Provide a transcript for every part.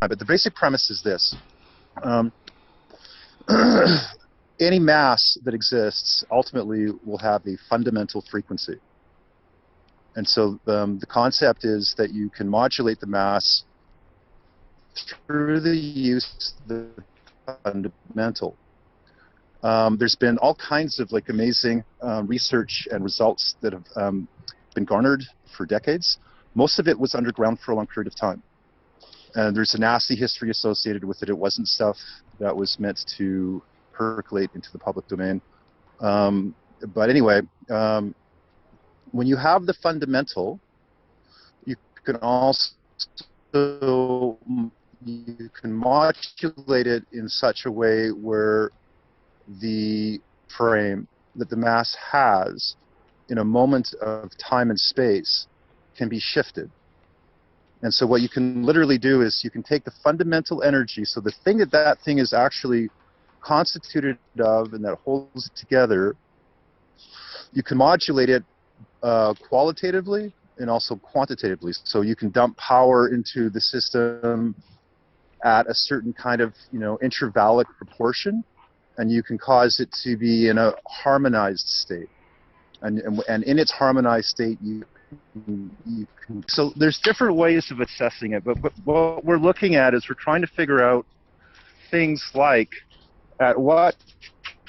but the basic premise is this. Um, any mass that exists ultimately will have a fundamental frequency. And so the concept is that you can modulate the mass through the use of the fundamental. There's been all kinds of like amazing research and results that have been garnered for decades. Most of it was underground for a long period of time. And there's a nasty history associated with it. It wasn't stuff that was meant to percolate into the public domain. But anyway, when you have the fundamental, you can also you can modulate it in such a way where the frame that the mass has in a moment of time and space can be shifted. And so what you can literally do is you can take the fundamental energy, so the thing that that thing is actually constituted of and that holds it together, you can modulate it qualitatively and also quantitatively. So you can dump power into the system at a certain kind of, intervallic proportion, and you can cause it to be in a harmonized state. And in its harmonized state, you can. So there's different ways of assessing it, but what we're looking at is we're trying to figure out things like at what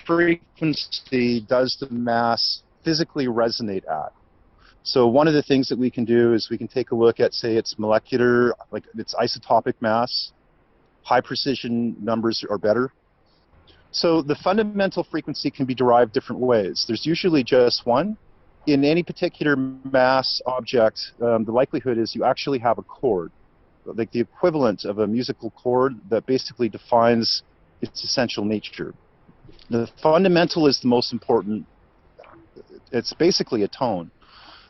frequency does the mass physically resonate at. So one of the things that we can do is we can take a look at, say, its molecular, like its isotopic mass. High precision numbers are better. So the fundamental frequency can be derived different ways. There's usually just one. In any particular mass object, the likelihood is you actually have a chord, like the equivalent of a musical chord that basically defines its essential nature. The fundamental is the most important. It's basically a tone.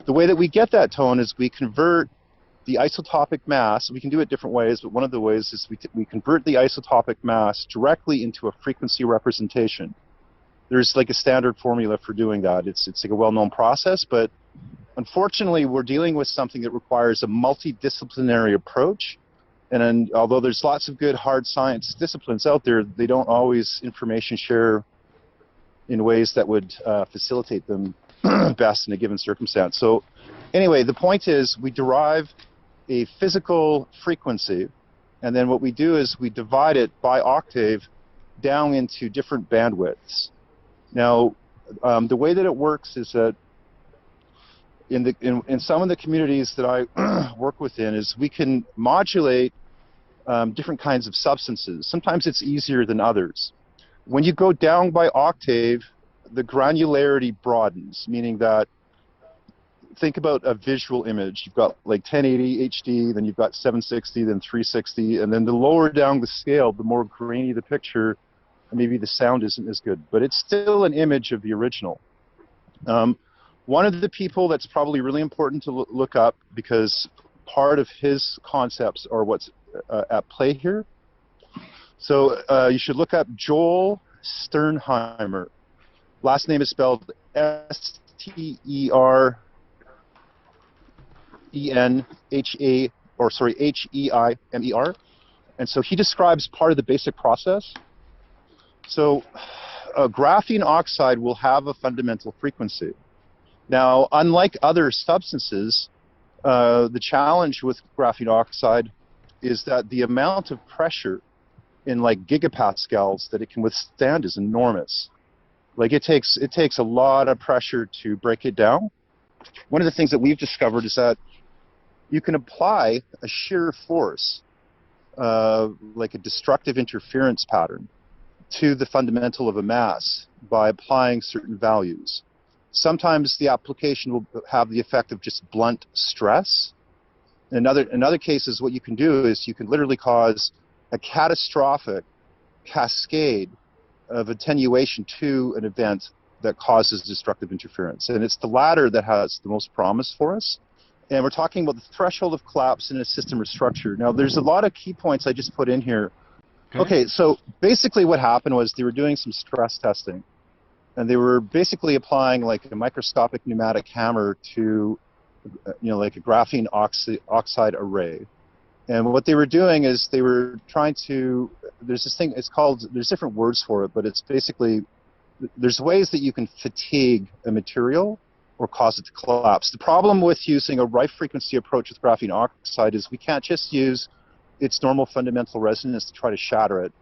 The way that we get that tone is we convert the isotopic mass. We can do it different ways, but one of the ways is we convert the isotopic mass directly into a frequency representation. There's like a standard formula for doing that. It's like a well-known process, but unfortunately we're dealing with something that requires a multidisciplinary approach. And although there's lots of good hard science disciplines out there, they don't always information share in ways that would facilitate them best in a given circumstance. So anyway, the point is we derive a physical frequency, and then what we do is we divide it by octave down into different bandwidths. Now, the way that it works is that in some of the communities that I work within is we can modulate different kinds of substances. Sometimes it's easier than others. When you go down by octave, the granularity broadens, meaning that think about a visual image. You've got like 1080 HD, then you've got 760, then 360, and then the lower down the scale, the more grainy the picture, and maybe the sound isn't as good, but it's still an image of the original. One of the people that's probably really important to look up, because part of his concepts are what's at play here. So you should look up Joel Sternheimer. Last name is spelled Sternheimer, Heimer. And so he describes part of the basic process. So graphene oxide will have a fundamental frequency. Now, unlike other substances, the challenge with graphene oxide is that the amount of pressure in like gigapascals that it can withstand is enormous. Like it takes a lot of pressure to break it down. One of the things that we've discovered is that you can apply a shear force, like a destructive interference pattern, to the fundamental of a mass by applying certain values. Sometimes the application will have the effect of just blunt stress. In other cases, what you can do is you can literally cause a catastrophic cascade of attenuation to an event that causes destructive interference. And it's the latter that has the most promise for us. And we're talking about the threshold of collapse in a system or structure. Now, there's a lot of key points I just put in here. Okay, so basically what happened was they were doing some stress testing. And they were basically applying like a microscopic pneumatic hammer to, like a graphene oxide array. And what they were doing is they were trying to, there's this thing, it's called, there's different words for it, but it's basically, there's ways that you can fatigue a material or cause it to collapse. The problem with using a Rife frequency approach with graphene oxide is we can't just use its normal fundamental resonance to try to shatter it.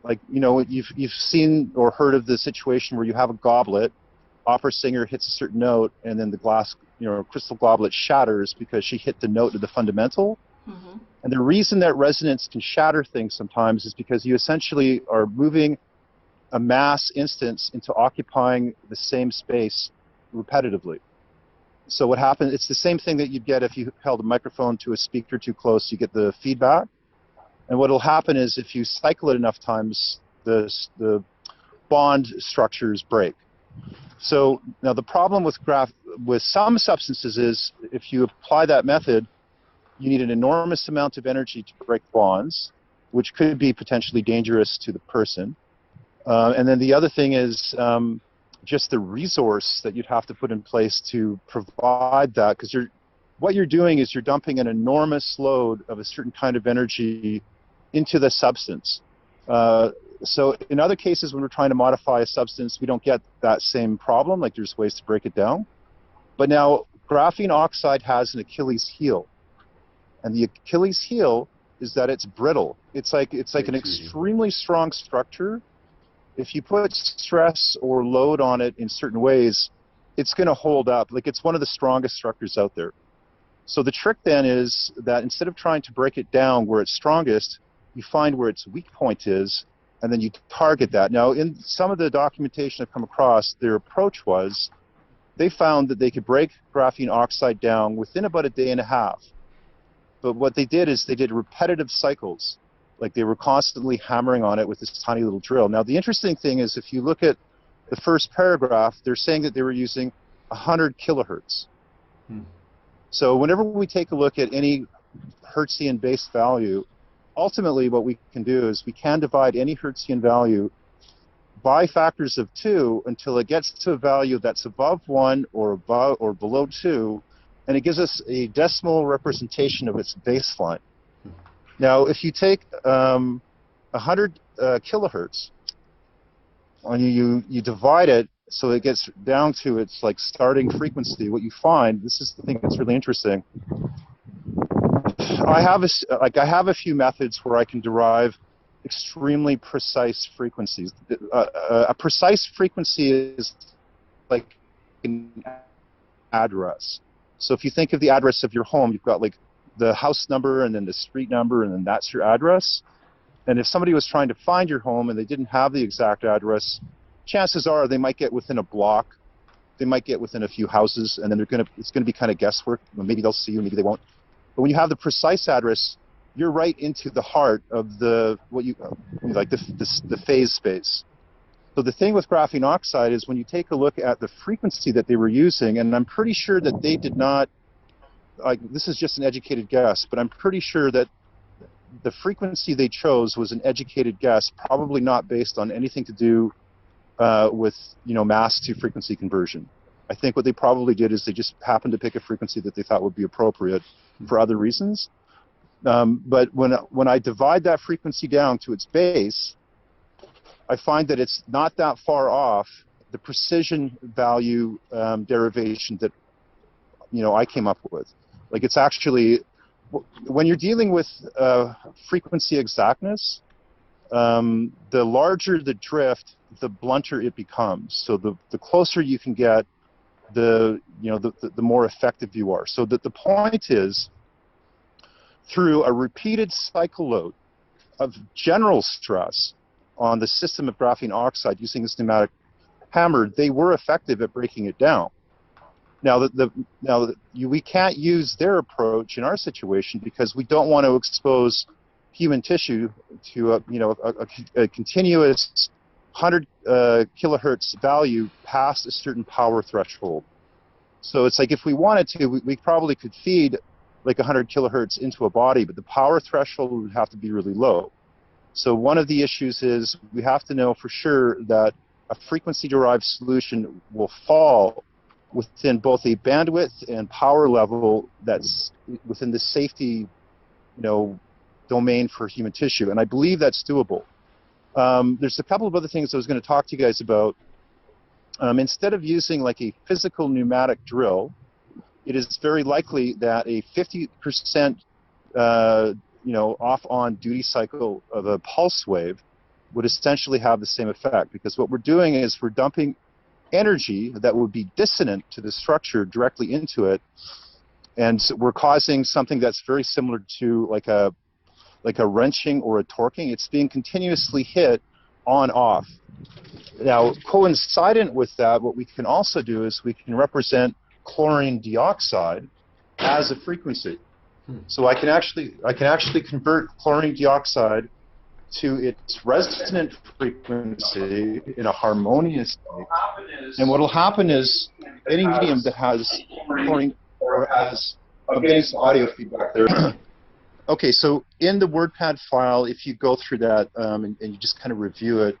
Like, you know, you've seen or heard of the situation where you have a goblet, opera singer hits a certain note, and then the glass, you know, crystal goblet shatters because she hit the note of the fundamental. Mm-hmm. And the reason that resonance can shatter things sometimes is because you essentially are moving a mass instance into occupying the same space repetitively. So what happens, it's the same thing that you'd get if you held a microphone to a speaker too close, you get the feedback. And what will happen is if you cycle it enough times, the bond structures break. So now the problem with some substances is if you apply that method, you need an enormous amount of energy to break bonds, which could be potentially dangerous to the person. And then the other thing is just the resource that you'd have to put in place to provide that, because what you're doing is you're dumping an enormous load of a certain kind of energy into the substance. So in other cases, when we're trying to modify a substance, we don't get that same problem. Like there's ways to break it down. But now graphene oxide has an Achilles heel. And the Achilles heel is that it's brittle. It's like an extremely strong structure. If you put stress or load on it in certain ways, it's going to hold up. Like it's one of the strongest structures out there. So the trick then is that instead of trying to break it down where it's strongest, you find where its weak point is, and then you target that. Now, in some of the documentation I've come across, their approach was they found that they could break graphene oxide down within about a day and a half. But what they did is they did repetitive cycles. Like they were constantly hammering on it with this tiny little drill. Now, the interesting thing is if you look at the first paragraph, they're saying that they were using 100 kilohertz. So whenever we take a look at any Hertzian base value, ultimately what we can do is we can divide any Hertzian value by factors of 2 until it gets to a value that's above 1 or above or below 2, and it gives us a decimal representation of its baseline. Now, if you take 100 kilohertz and you divide it so it gets down to its like starting frequency, what you find, this is the thing that's really interesting. I have a few methods where I can derive extremely precise frequencies. A precise frequency is like an address. So if you think of the address of your home, you've got like the house number and then the street number, and then that's your address. And if somebody was trying to find your home and they didn't have the exact address, chances are they might get within a block, they might get within a few houses, and then it's going to be kind of guesswork. Maybe they'll see you, maybe they won't. But when you have the precise address, you're right into the heart of the phase space. So the thing with graphene oxide is when you take a look at the frequency that they were using, and I'm pretty sure that they did not, like this is just an educated guess, but I'm pretty sure that the frequency they chose was an educated guess, probably not based on anything to do with mass to frequency conversion. I think what they probably did is they just happened to pick a frequency that they thought would be appropriate for other reasons. But when I divide that frequency down to its base, I find that it's not that far off the precision value derivation that I came up with. Like it's actually, when you're dealing with frequency exactness, the larger the drift, the blunter it becomes. So the closer you can get, the more effective you are. So that the point is, through a repeated cycle load of general stress on the system of graphene oxide using this pneumatic hammer, they were effective at breaking it down. Now, we can't use their approach in our situation because we don't want to expose human tissue to a continuous 100 kilohertz value past a certain power threshold. So it's like if we wanted to, we probably could feed like 100 kilohertz into a body, but the power threshold would have to be really low. So one of the issues is we have to know for sure that a frequency-derived solution will fall within both a bandwidth and power level that's within the safety, domain for human tissue, and I believe that's doable. There's a couple of other things I was going to talk to you guys about. Instead of using like a physical pneumatic drill, it is very likely that a 50% off-on duty cycle of a pulse wave would essentially have the same effect, because what we're doing is we're dumping energy that would be dissonant to the structure directly into it, and so we're causing something that's very similar to like a wrenching or a torquing. It's being continuously hit on-off. Now, coincident with that, what we can also do is we can represent chlorine dioxide as a frequency. So I can actually convert chlorine dioxide to its resonant frequency in a harmonious state. And what will happen is any medium that has chlorine or has audio feedback there. Okay, so in the WordPad file, if you go through that and you just kind of review it,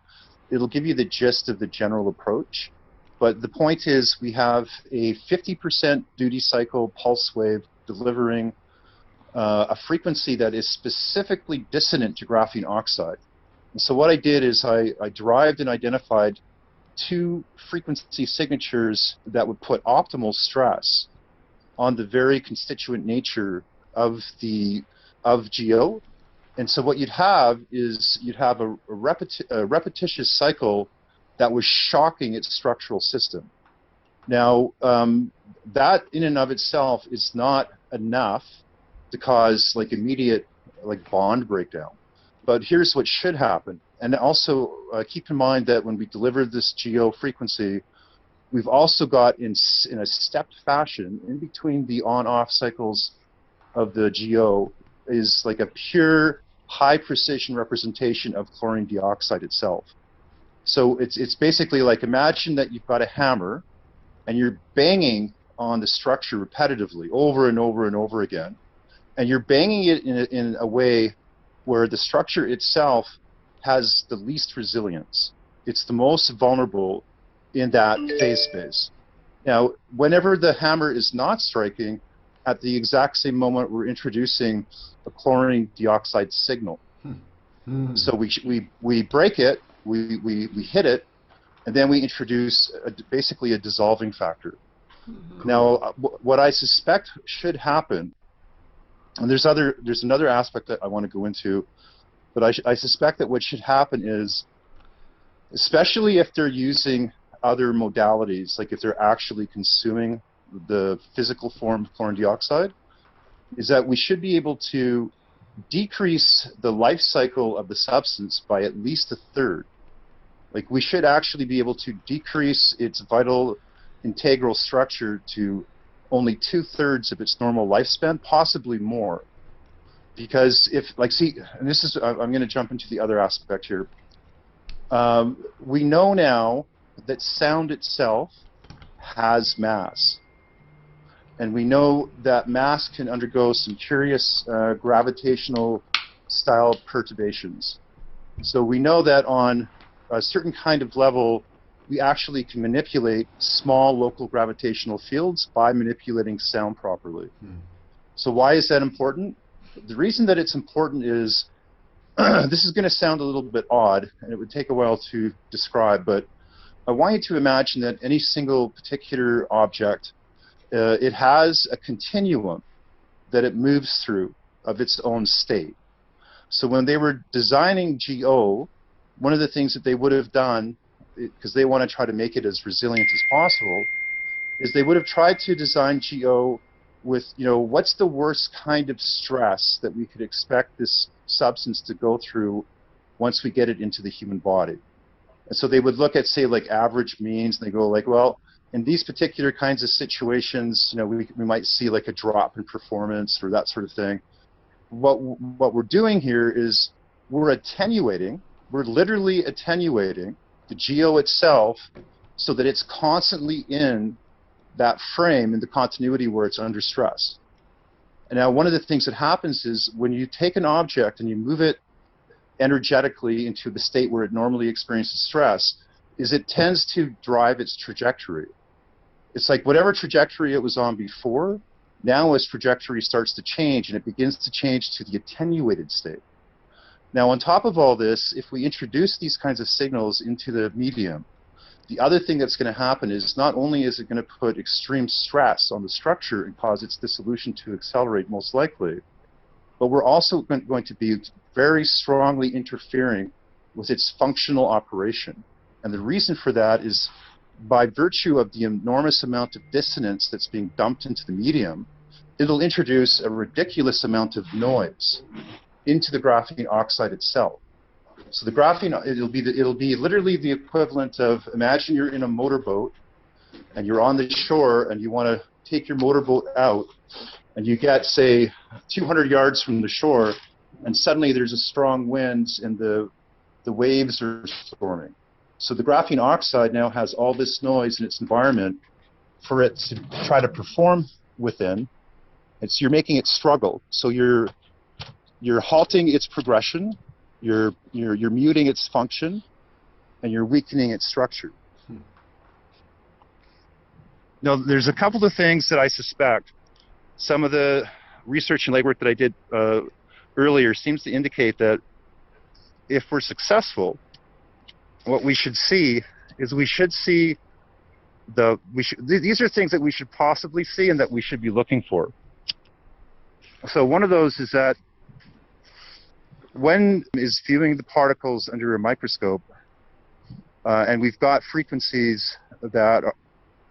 it'll give you the gist of the general approach. But the point is we have a 50% duty cycle pulse wave delivering a frequency that is specifically dissonant to graphene oxide. And so what I did is I derived and identified two frequency signatures that would put optimal stress on the very constituent nature of GO. And so what you'd have is you'd have a repetitious cycle that was shocking its structural system. Now, that in and of itself is not enough to cause like immediate like bond breakdown. But here's what should happen. And also keep in mind that when we deliver this GO frequency, we've also got in a stepped fashion in between the on-off cycles of the GO is like a pure high precision representation of chlorine dioxide itself. So it's basically like, imagine that you've got a hammer and you're banging on the structure repetitively over and over and over again. And you're banging it in a way where the structure itself has the least resilience. It's the most vulnerable in that phase space. Now, whenever the hammer is not striking, at the exact same moment we're introducing a chlorine dioxide signal. So we break it, we hit it, and then we introduce basically a dissolving factor. Now, what I suspect should happen, and there's another aspect that I want to go into, but I suspect that what should happen is, especially if they're using other modalities, like if they're actually consuming the physical form of chlorine dioxide, is that we should be able to decrease the life cycle of the substance by at least a third. Like, we should actually be able to decrease its vital integral structure to only 2/3 of its normal lifespan, possibly more. Because if, like, see, and this is, I'm going to jump into the other aspect here. We know now that sound itself has mass. And we know that mass can undergo some curious gravitational style perturbations. So we know that on a certain kind of level, we actually can manipulate small local gravitational fields by manipulating sound properly. So why is that important? The reason that it's important is, this is going to sound a little bit odd, and it would take a while to describe, but I want you to imagine that any single particular object, it has a continuum that it moves through of its own state. So when they were designing GO, one of the things that they would have done, because they want to try to make it as resilient as possible, is they would have tried to design GO with, what's the worst kind of stress that we could expect this substance to go through once we get it into the human body. And so they would look at, say, like average means, and they go like, well, in these particular kinds of situations, we might see like a drop in performance or that sort of thing. What we're doing here is we're literally attenuating the GO itself so that it's constantly in that frame in the continuity where it's under stress. And now one of the things that happens is when you take an object and you move it energetically into the state where it normally experiences stress, is it tends to drive its trajectory. It's like whatever trajectory it was on before, Now its trajectory starts to change, and it begins to change to the attenuated state. Now, on top of all this, if we introduce these kinds of signals into the medium, the other thing that's going to happen is not only is it going to put extreme stress on the structure and cause its dissolution to accelerate most likely, but we're also going to be very strongly interfering with its functional operation. And the reason for that is by virtue of the enormous amount of dissonance that's being dumped into the medium, it'll introduce a ridiculous amount of noise into the graphene oxide itself. So the graphene, it'll be literally the equivalent of, imagine you're in a motorboat and you're on the shore and you want to take your motorboat out, and you get, say, 200 yards from the shore, and suddenly there's a strong wind and the waves are storming. So the graphene oxide now has all this noise in its environment for it to try to perform within. You're making it struggle. So you're halting its progression, you're muting its function, and you're weakening its structure. Now, there's a couple of things that I suspect. Some of the research and legwork that I did earlier seems to indicate that if we're successful, what we should see is these are things that we should possibly see and that we should be looking for. So one of those is that when is viewing the particles under a microscope, and we've got frequencies that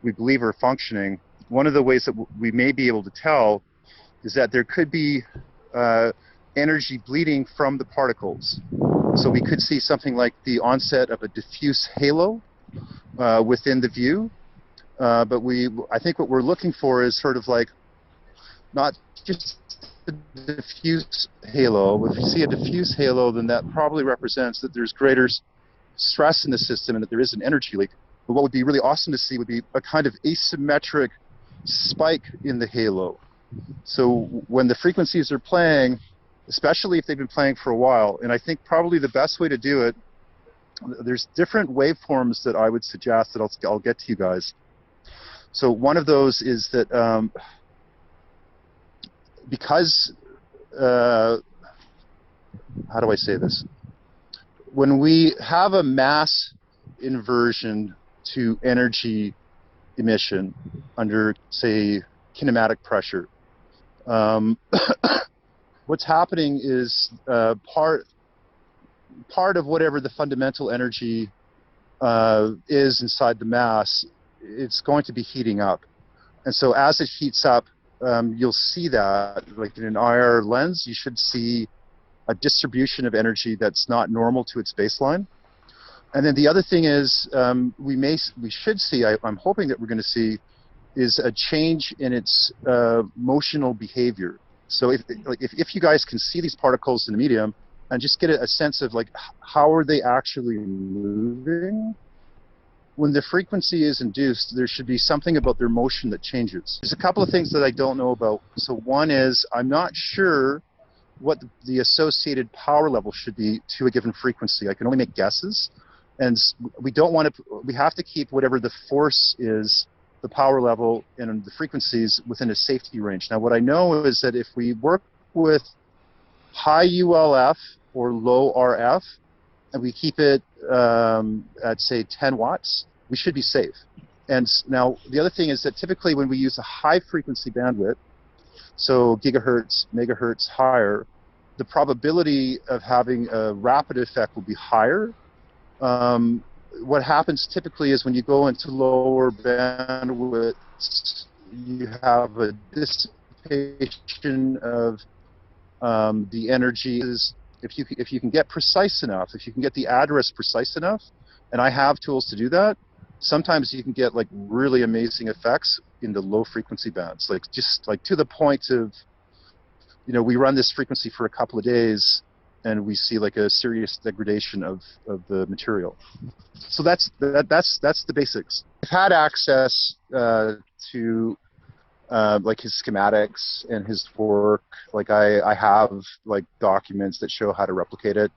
we believe are functioning, one of the ways that we may be able to tell is that there could be energy bleeding from the particles. So we could see something like the onset of a diffuse halo within the view, but I think what we're looking for is sort of like not just the diffuse halo. If you see a diffuse halo, then that probably represents that there's greater stress in the system and that there is an energy leak. But what would be really awesome to see would be a kind of asymmetric spike in the halo. So when the frequencies are playing, especially if they've been playing for a while, and I think probably the best way to do it, there's different waveforms that I would suggest that I'll get to you guys. So one of those is that because, how do I say this? When we have a mass inversion to energy emission under, say, kinematic pressure, what's happening is part of whatever the fundamental energy is inside the mass, it's going to be heating up. And so as it heats up, you'll see that, like in an IR lens, you should see a distribution of energy that's not normal to its baseline. And then the other thing is, we should see, I'm hoping that we're going to see, is a change in its motional behavior. So if you guys can see these particles in the medium and just get a sense of like how are they actually moving, when the frequency is induced, there should be something about their motion that changes. There's a couple of things that I don't know about. So one is I'm not sure what the associated power level should be to a given frequency. I can only make guesses, and we have to keep whatever the force is, the power level and the frequencies within a safety range. Now what I know is that if we work with high ULF or low RF and we keep it at say 10 watts, we should be safe. And now the other thing is that typically when we use a high frequency bandwidth, so gigahertz, megahertz higher, the probability of having a rapid effect will be higher. What happens typically is when you go into lower bandwidths, you have a dissipation of the energy. If you can get precise enough, if you can get the address precise enough, and I have tools to do that, sometimes you can get like really amazing effects in the low frequency bands, like just like to the point of, you know, we run this frequency for a couple of days and we see like a serious degradation of the material. So that's the basics. I've had access to like his schematics and his work. Like I have like documents that show how to replicate it.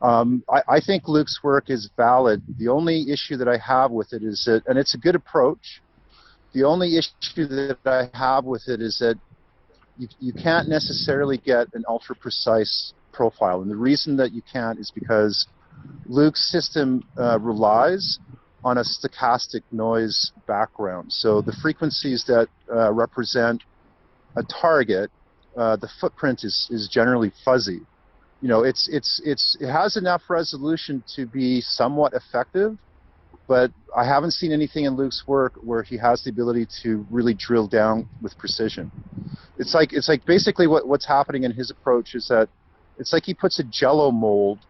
I think Luke's work is valid. The only issue that I have with it is that, and it's a good approach, The only issue that I have with it is that you can't necessarily get an ultra precise profile. And the reason that you can't is because Luke's system relies on a stochastic noise background. So the frequencies that represent a target, the footprint is generally fuzzy. You know, it has enough resolution to be somewhat effective, but I haven't seen anything in Luke's work where he has the ability to really drill down with precision. It's like basically what's happening in his approach is that it's like he puts a jello mold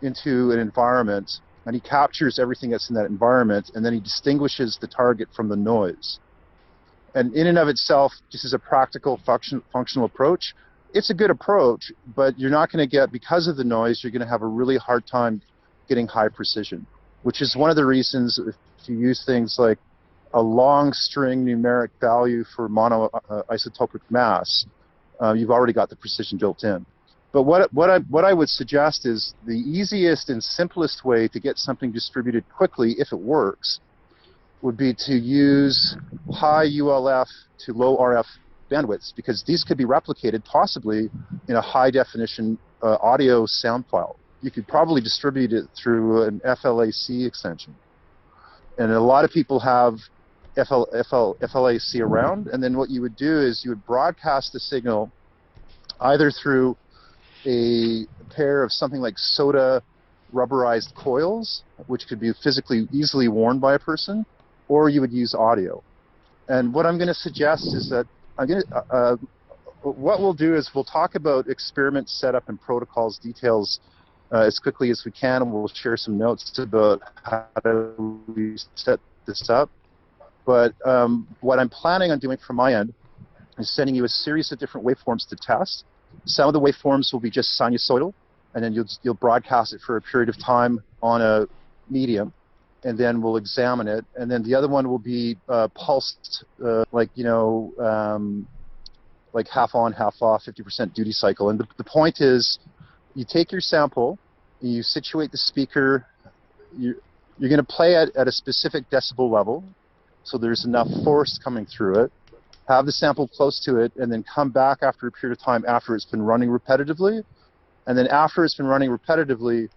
into an environment and he captures everything that's in that environment, and then he distinguishes the target from the noise. And in and of itself, just as a practical functional approach, it's a good approach, but you're not going to get, because of the noise, you're going to have a really hard time getting high precision, which is one of the reasons if you use things like a long string numeric value for monoisotopic mass, you've already got the precision built in. But what I would suggest is the easiest and simplest way to get something distributed quickly, if it works, would be to use high ULF to low RF bandwidths, because these could be replicated possibly in a high definition audio sound file. You could probably distribute it through an FLAC extension. And a lot of people have FLAC around, and then what you would do is you would broadcast the signal either through a pair of something like soda rubberized coils, which could be physically easily worn by a person, or you would use audio. And what I'm going to suggest is that what we'll do is we'll talk about experiment setup and protocols details as quickly as we can, and we'll share some notes about how we set this up. But what I'm planning on doing from my end is sending you a series of different waveforms to test. Some of the waveforms will be just sinusoidal, and then you'll broadcast it for a period of time on a medium, and then we'll examine it. And then the other one will be pulsed, like half on, half off, 50% duty cycle. And the point is, you take your sample, you situate the speaker, you're going to play it at a specific decibel level, so there's enough force coming through it. Have the sample close to it, and then come back after a period of time after it's been running repetitively. And then after it's been running repetitively,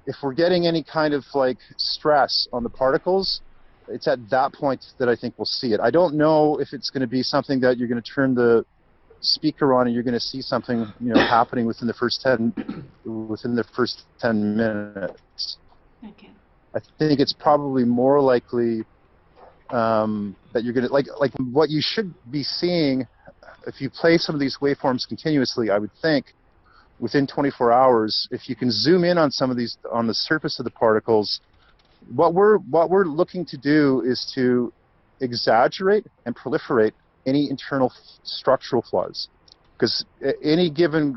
if we're getting any kind of like stress on the particles, it's at that point that I think we'll see it. I don't know if it's going to be something that you're going to turn the speaker on and you're going to see something, happening within the first 10 minutes. Okay. I think it's probably more likely that you're going to, like what you should be seeing if you play some of these waveforms continuously, I would think within 24 hours, if you can zoom in on some of these, on the surface of the particles, what we're looking to do is to exaggerate and proliferate any internal structural flaws. Because any given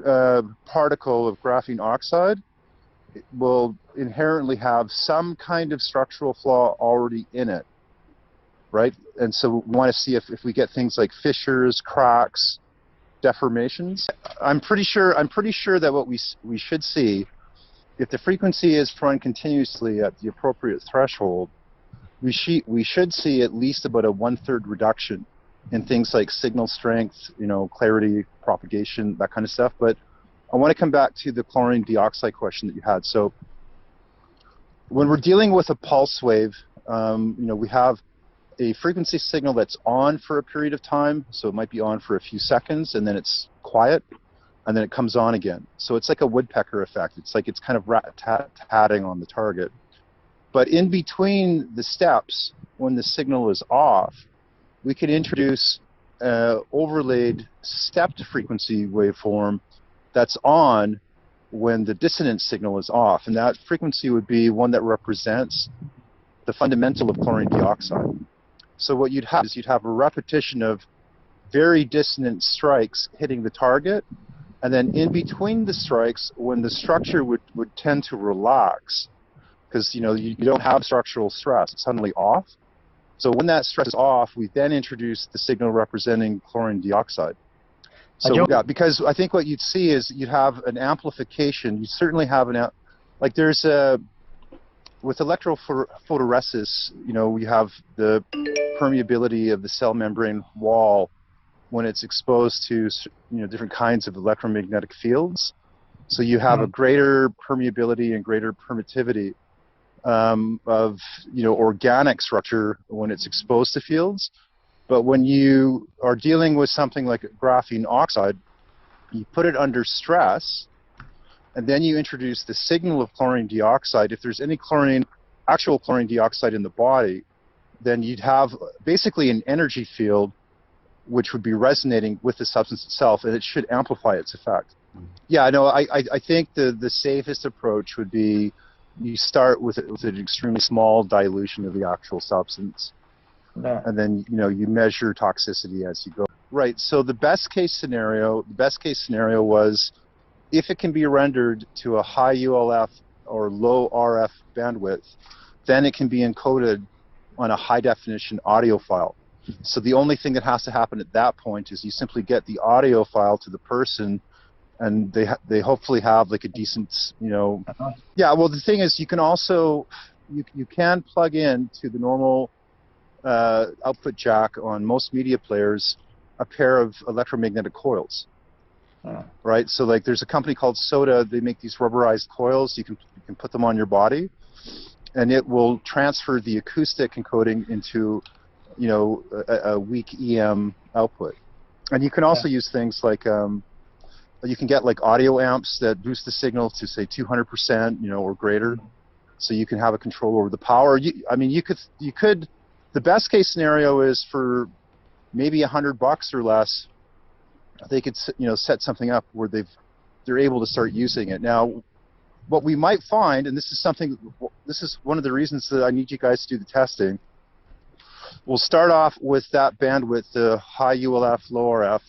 particle of graphene oxide will inherently have some kind of structural flaw already in it. Right? And so we want to see if we get things like fissures, cracks, deformations. I'm pretty sure that what we should see, if the frequency is run continuously at the appropriate threshold, we should see at least about a 1/3 reduction in things like signal strength, clarity, propagation, that kind of stuff. But I want to come back to the chlorine dioxide question that you had. So when we're dealing with a pulse wave, we have a frequency signal that's on for a period of time, so it might be on for a few seconds, and then it's quiet, and then it comes on again. So it's like a woodpecker effect. It's like it's kind of rat-tatting on the target. But in between the steps, when the signal is off, we could introduce overlaid stepped frequency waveform that's on when the dissonant signal is off, and that frequency would be one that represents the fundamental of chlorine dioxide. So what you'd have is you'd have a repetition of very dissonant strikes hitting the target, and then in between the strikes, when the structure would tend to relax, because you don't have structural stress, it's suddenly off. So when that stress is off, we then introduce the signal representing chlorine dioxide. So yeah, because I think what you'd see is you'd have an amplification. You certainly have with electrophoresis, we have the permeability of the cell membrane wall when it's exposed to different kinds of electromagnetic fields. So you have a greater permeability and greater permittivity of organic structure when it's exposed to fields. But when you are dealing with something like graphene oxide, you put it under stress, and then you introduce the signal of chlorine dioxide. If there's any actual chlorine dioxide in the body, then you'd have basically an energy field which would be resonating with the substance itself, and it should amplify its effect. Yeah, no, I think the safest approach would be you start with an extremely small dilution of the actual substance, and then you measure toxicity as you go. Right. So the best case scenario was if it can be rendered to a high ULF or low RF bandwidth, then it can be encoded on a high definition audio file. So the only thing that has to happen at that point is you simply get the audio file to the person, and they hopefully have like a decent, Yeah, well, the thing is, you can also you can plug in to the normal output jack on most media players a pair of electromagnetic coils. Right? So like there's a company called Soda, they make these rubberized coils. You can put them on your body, and it will transfer the acoustic encoding into a weak EM output. And you can also use things like you can get like audio amps that boost the signal to say 200%, or greater, so you can have a control over the power. You could. The best case scenario is for maybe $100 or less, they could set something up where they're able to start using it. Now, what we might find, and this is one of the reasons that I need you guys to do the testing. We'll start off with that bandwidth, the high ULF, low RF.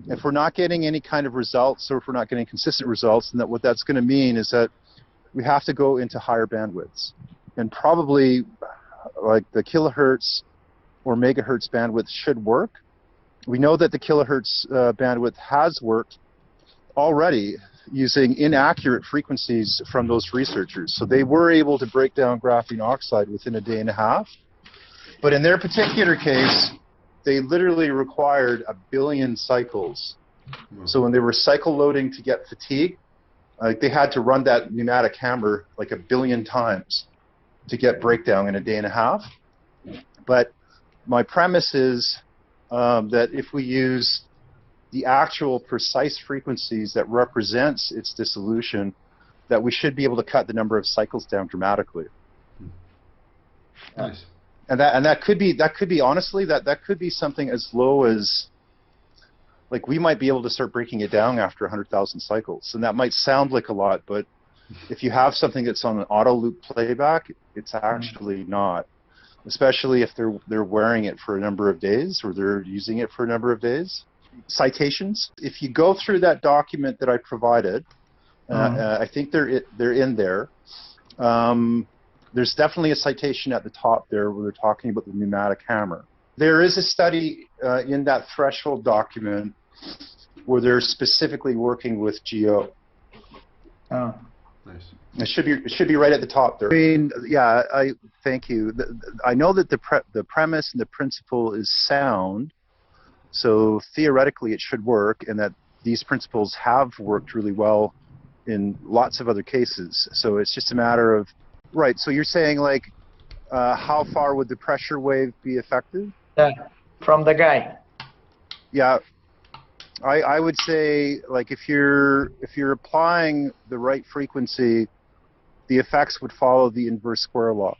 If we're not getting any kind of results, or if we're not getting consistent results, then what that's going to mean is that we have to go into higher bandwidths. And probably like the kilohertz or megahertz bandwidth should work. We know that the kilohertz bandwidth has worked already using inaccurate frequencies from those researchers. So they were able to break down graphene oxide within a day and a half. But in their particular case, they literally required 1 billion cycles. So when they were cycle loading to get fatigue, they had to run that pneumatic hammer like 1 billion times to get breakdown in a day and a half. But my premise is that if we use the actual precise frequencies that represents its dissolution, that we should be able to cut the number of cycles down dramatically. Nice. And that could be honestly that could be something as low as, like, we might be able to start breaking it down after 100,000 cycles, and that might sound like a lot, but if you have something that's on an auto loop playback, it's actually not. Especially if they're wearing it for a number of days, or they're using it for a number of days. Citations. If you go through that document that I provided, I think they're in there. There's definitely a citation at the top there where they're talking about the pneumatic hammer. There is a study in that threshold document where they're specifically working with GO. Oh, nice. It should be right at the top there. I mean, yeah, thank you. I know that the premise and the principle is sound, so theoretically it should work, and that these principles have worked really well in lots of other cases. So it's just a matter of, right, so you're saying, like, how far would the pressure wave be effective? Yeah, from the guy. Yeah, I would say, like, if you're applying the right frequency, the effects would follow the inverse square law.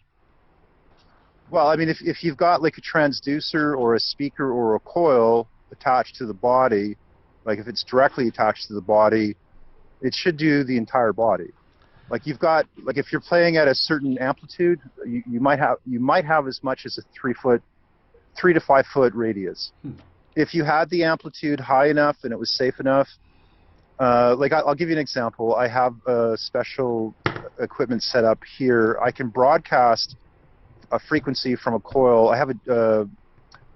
Well, I mean, if you've got like a transducer or a speaker or a coil attached to the body, like if it's directly attached to the body, it should do the entire body. Like you've got, like if you're playing at a certain amplitude, you might have as much as a 3 to 5 foot radius. If you had the amplitude high enough and it was safe enough, like I'll give you an example. I have special equipment set up here. I can broadcast a frequency from a coil. I have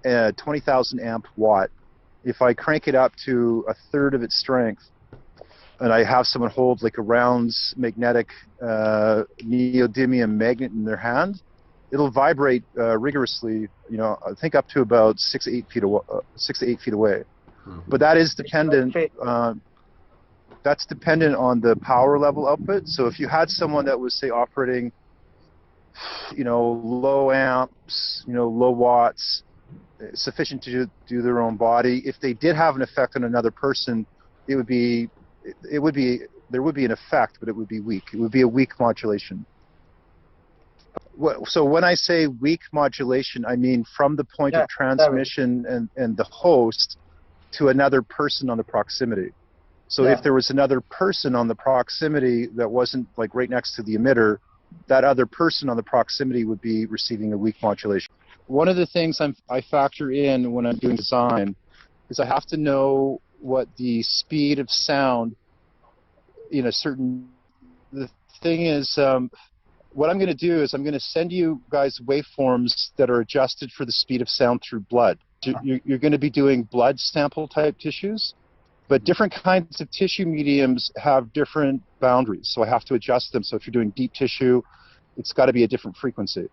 a 20,000 amp watt. If I crank it up to 1/3 of its strength, and I have someone hold like a round magnetic neodymium magnet in their hand, it'll vibrate rigorously. You know, I think up to about 6 to 8 feet away. 6 to 8 feet away. But that is dependent. That's dependent on the power level output. So if you had someone that was, say, operating, you know, low amps, you know, low watts, sufficient to do their own body, if they did have an effect on another person, there would be an effect, but it would be weak. It would be a weak modulation. So when I say weak modulation, I mean from the point of transmission and the host to another person on the proximity. So if there was another person on the proximity that wasn't like right next to the emitter, that other person on the proximity would be receiving a weak modulation. One of the things I factor in when I'm doing design is I have to know what the speed of sound in a certain... The thing is, what I'm going to do is I'm going to send you guys waveforms that are adjusted for the speed of sound through blood. You're going to be doing blood sample type tissues, but different kinds of tissue mediums have different boundaries, so I have to adjust them. So if you're doing deep tissue, it's got to be a different frequency.